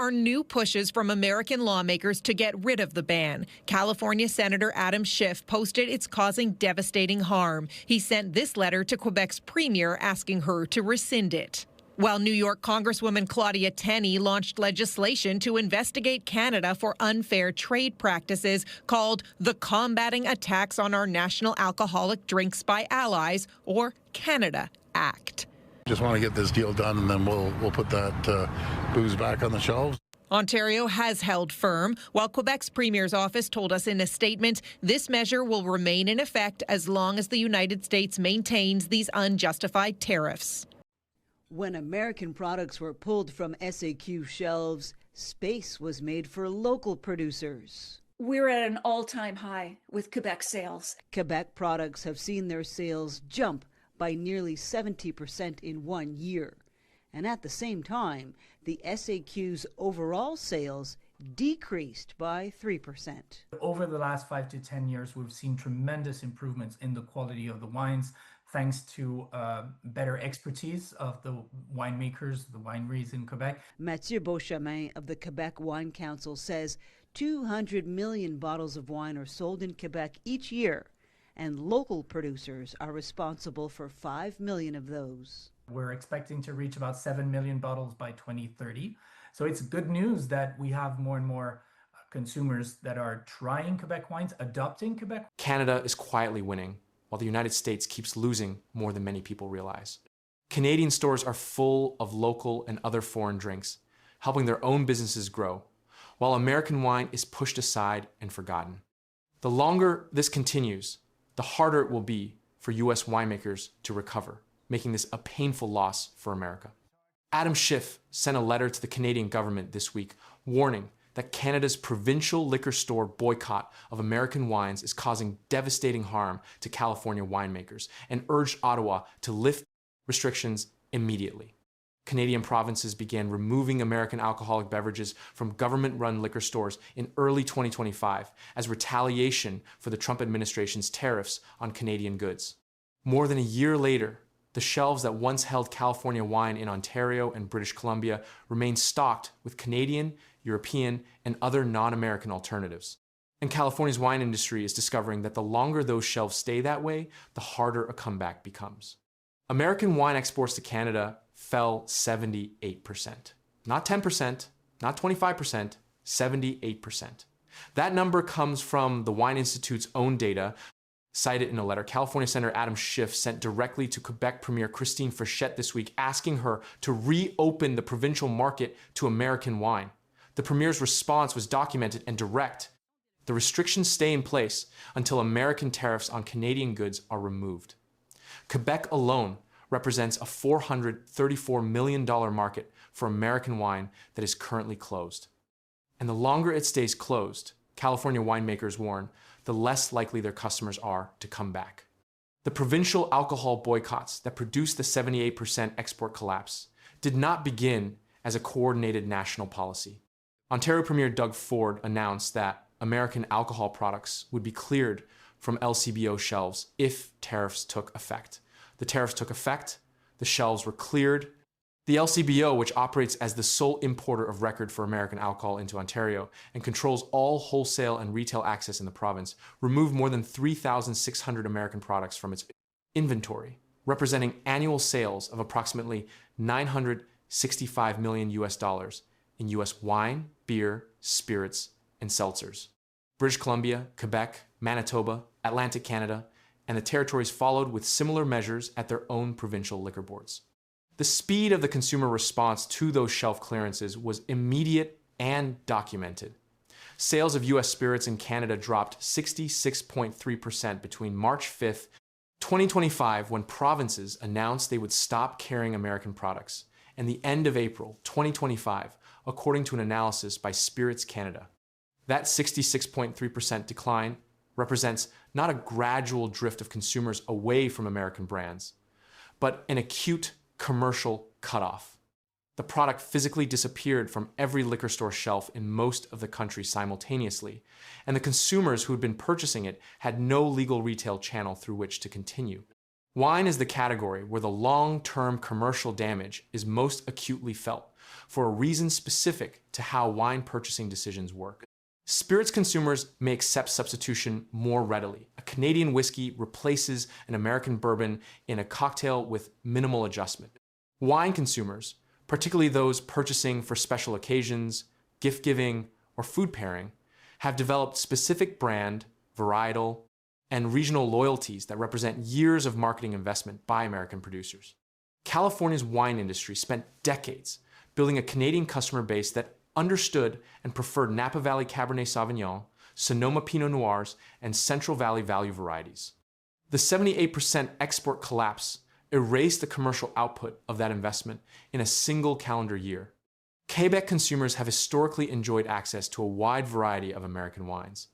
are new pushes from American lawmakers to get rid of the ban. California Senator Adam Schiff posted it's causing devastating harm. He sent this letter to Quebec's premier asking her to rescind it. While New York Congresswoman Claudia Tenney launched legislation to investigate Canada for unfair trade practices called the Combating Attacks on Our National Alcoholic Drinks by Allies, or Canada Act. Just want to get this deal done, and then we'll put that booze back on the shelves. Ontario has held firm, while Quebec's premier's office told us in a statement this measure will remain in effect as long as the United States maintains these unjustified tariffs. When American products were pulled from SAQ shelves, space was made for local producers. We're at an all-time high with Quebec sales. Quebec products have seen their sales jump by nearly 70% in 1 year. And at the same time, the SAQ's overall sales decreased by 3%. Over the last 5 to 10 years, we've seen tremendous improvements in the quality of the wines, thanks to better expertise of the winemakers, the wineries in Quebec. Mathieu Beauchemin of the Quebec Wine Council says 200 million bottles of wine are sold in Quebec each year, and local producers are responsible for 5 million of those. We're expecting to reach about 7 million bottles by 2030. So it's good news that we have more and more consumers that are trying Quebec wines, adopting Quebec. Canada is quietly winning, while the United States keeps losing more than many people realize. Canadian stores are full of local and other foreign drinks, helping their own businesses grow, while American wine is pushed aside and forgotten. The longer this continues, the harder it will be for U.S. winemakers to recover, making this a painful loss for America. Adam Schiff sent a letter to the Canadian government this week warning that Canada's provincial liquor store boycott of American wines is causing devastating harm to California winemakers and urged Ottawa to lift restrictions immediately. Canadian provinces began removing American alcoholic beverages from government-run liquor stores in early 2025 as retaliation for the Trump administration's tariffs on Canadian goods. More than a year later, the shelves that once held California wine in Ontario and British Columbia remain stocked with Canadian, European, and other non-American alternatives. And California's wine industry is discovering that the longer those shelves stay that way, the harder a comeback becomes. American wine exports to Canada fell 78%. Not 10%, not 25%, 78%. That number comes from the Wine Institute's own data. Cited in a letter, California Senator Adam Schiff sent directly to Quebec Premier Christine Frechette this week, asking her to reopen the provincial market to American wine. The Premier's response was documented and direct. The restrictions stay in place until American tariffs on Canadian goods are removed. Quebec alone represents a $434 million market for American wine that is currently closed. And the longer it stays closed, California winemakers warn, the less likely their customers are to come back. The provincial alcohol boycotts that produced the 78% export collapse did not begin as a coordinated national policy. Ontario Premier Doug Ford announced that American alcohol products would be cleared from LCBO shelves if tariffs took effect. The tariffs took effect, the shelves were cleared. The LCBO, which operates as the sole importer of record for American alcohol into Ontario and controls all wholesale and retail access in the province, removed more than 3,600 American products from its inventory, representing annual sales of approximately $965 million in U.S. wine, beer, spirits, and seltzers. British Columbia, Quebec, Manitoba, Atlantic Canada, and the territories followed with similar measures at their own provincial liquor boards. The speed of the consumer response to those shelf clearances was immediate and documented. Sales of U.S. spirits in Canada dropped 66.3% between March 5th, 2025, when provinces announced they would stop carrying American products, and the end of April 2025, according to an analysis by Spirits Canada. That 66.3% decline represents not a gradual drift of consumers away from American brands, but an acute commercial cutoff. The product physically disappeared from every liquor store shelf in most of the country simultaneously, and the consumers who had been purchasing it had no legal retail channel through which to continue. Wine is the category where the long-term commercial damage is most acutely felt, for a reason specific to how wine purchasing decisions work. Spirits consumers may accept substitution more readily. A Canadian whiskey replaces an American bourbon in a cocktail with minimal adjustment. Wine consumers, particularly those purchasing for special occasions, gift giving, or food pairing, have developed specific brand, varietal, and regional loyalties that represent years of marketing investment by American producers. California's wine industry spent decades building a Canadian customer base that understood and preferred Napa Valley Cabernet Sauvignon, Sonoma Pinot Noirs, and Central Valley value varieties. The 78% export collapse erased the commercial output of that investment in a single calendar year. Quebec consumers have historically enjoyed access to a wide variety of American wines,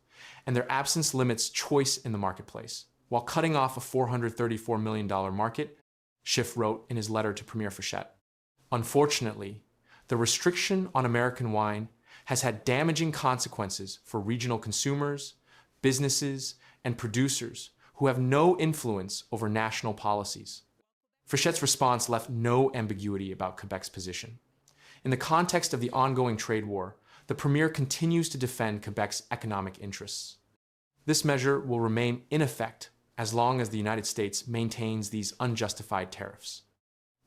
and their absence limits choice in the marketplace. While cutting off a $434 million market, Schiff wrote in his letter to Premier Fischette. Unfortunately, the restriction on American wine has had damaging consequences for regional consumers, businesses, and producers who have no influence over national policies. Fischette's response left no ambiguity about Quebec's position. In the context of the ongoing trade war, the Premier continues to defend Quebec's economic interests. This measure will remain in effect as long as the United States maintains these unjustified tariffs.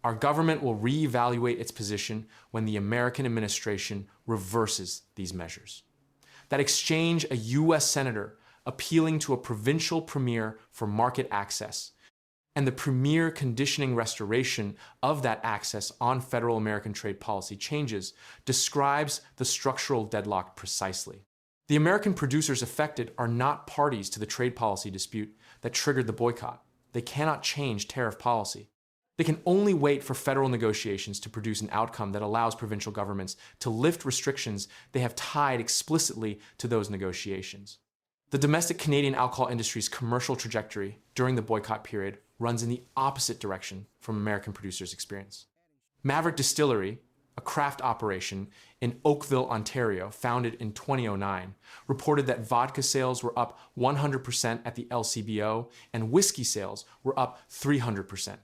Our government will reevaluate its position when the American administration reverses these measures. That exchange, a U.S. senator appealing to a provincial premier for market access, and the premier conditioning restoration of that access on federal American trade policy changes, describes the structural deadlock precisely. The American producers affected are not parties to the trade policy dispute that triggered the boycott. They cannot change tariff policy. They can only wait for federal negotiations to produce an outcome that allows provincial governments to lift restrictions they have tied explicitly to those negotiations. The domestic Canadian alcohol industry's commercial trajectory during the boycott period runs in the opposite direction from American producers' experience. Maverick Distillery, a craft operation in Oakville, Ontario, founded in 2009, reported that vodka sales were up 100% at the LCBO and whiskey sales were up 300%.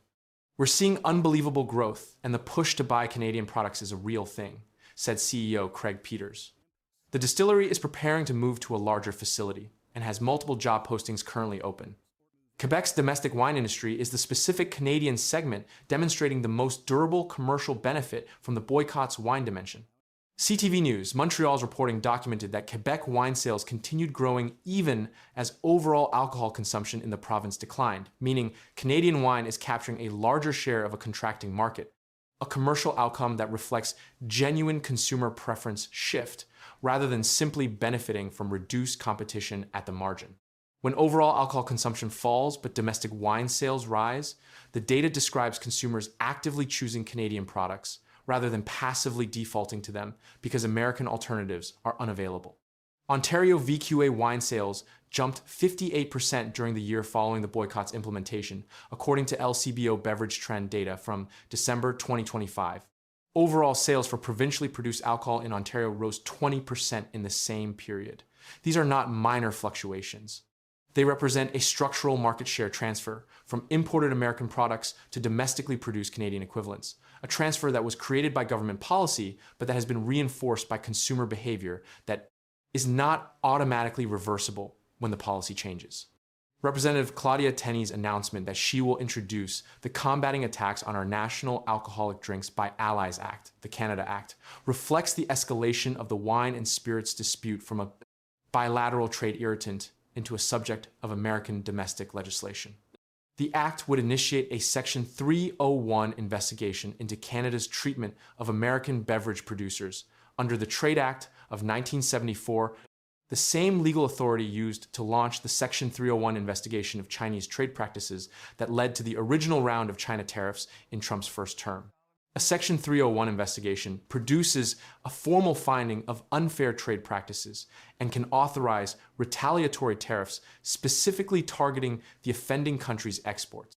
We're seeing unbelievable growth, and the push to buy Canadian products is a real thing, said CEO Craig Peters. The distillery is preparing to move to a larger facility and has multiple job postings currently open. Quebec's domestic wine industry is the specific Canadian segment demonstrating the most durable commercial benefit from the boycott's wine dimension. CTV News, Montreal's reporting documented that Quebec wine sales continued growing even as overall alcohol consumption in the province declined, meaning Canadian wine is capturing a larger share of a contracting market, a commercial outcome that reflects genuine consumer preference shift rather than simply benefiting from reduced competition at the margin. When overall alcohol consumption falls but domestic wine sales rise, the data describes consumers actively choosing Canadian products rather than passively defaulting to them because American alternatives are unavailable. Ontario VQA wine sales jumped 58% during the year following the boycott's implementation, according to LCBO beverage trend data from December 2025. Overall sales for provincially produced alcohol in Ontario rose 20% in the same period. These are not minor fluctuations. They represent a structural market share transfer from imported American products to domestically produced Canadian equivalents, a transfer that was created by government policy, but that has been reinforced by consumer behavior that is not automatically reversible when the policy changes. Representative Claudia Tenney's announcement that she will introduce the Combating Attacks on Our National Alcoholic Drinks by Allies Act, the Canada Act, reflects the escalation of the wine and spirits dispute from a bilateral trade irritant into a subject of American domestic legislation. The act would initiate a Section 301 investigation into Canada's treatment of American beverage producers under the Trade Act of 1974, the same legal authority used to launch the Section 301 investigation of Chinese trade practices that led to the original round of China tariffs in Trump's first term. A Section 301 investigation produces a formal finding of unfair trade practices and can authorize retaliatory tariffs specifically targeting the offending country's exports.